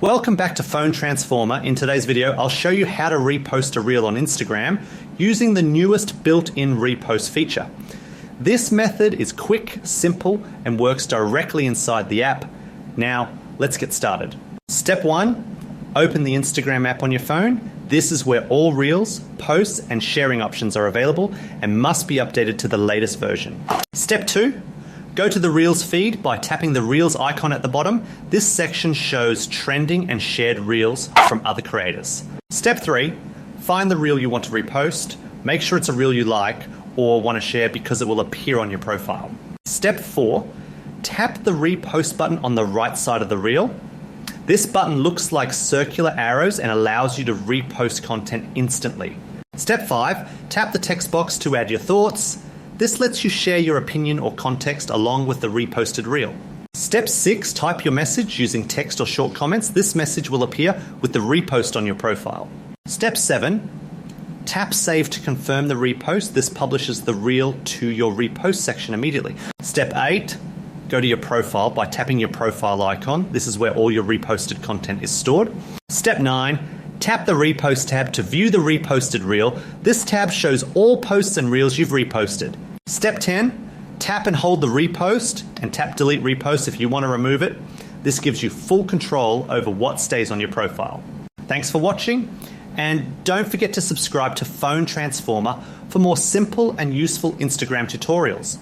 Welcome back to Phone Transformer. In today's video, I'll show you how to repost a reel on Instagram using the newest built-in repost feature. This method is quick, simple, and works directly inside the app. Now, let's get started. Step 1, open the Instagram app on your phone. This is where all reels, posts, and sharing options are available and must be updated to the latest version. Step 2, go to the Reels feed by tapping the Reels icon at the bottom. This section shows trending and shared reels from other creators. Step 3, find the reel you want to repost. Make sure it's a reel you like or want to share because it will appear on your profile. Step 4, tap the repost button on the right side of the reel. This button looks like circular arrows and allows you to repost content instantly. Step 5, tap the text box to add your thoughts. This lets you share your opinion or context along with the reposted reel. Step 6, type your message using text or short comments. This message will appear with the repost on your profile. Step 7, tap save to confirm the repost. This publishes the reel to your repost section immediately. Step 8, go to your profile by tapping your profile icon. This is where all your reposted content is stored. Step 9, tap the Repost tab to view the reposted reel. This tab shows all posts and reels you've reposted. Step 10, tap and hold the repost and tap delete repost if you want to remove it. This gives you full control over what stays on your profile. Thanks for watching, and don't forget to subscribe to Phone Transformer for more simple and useful Instagram tutorials.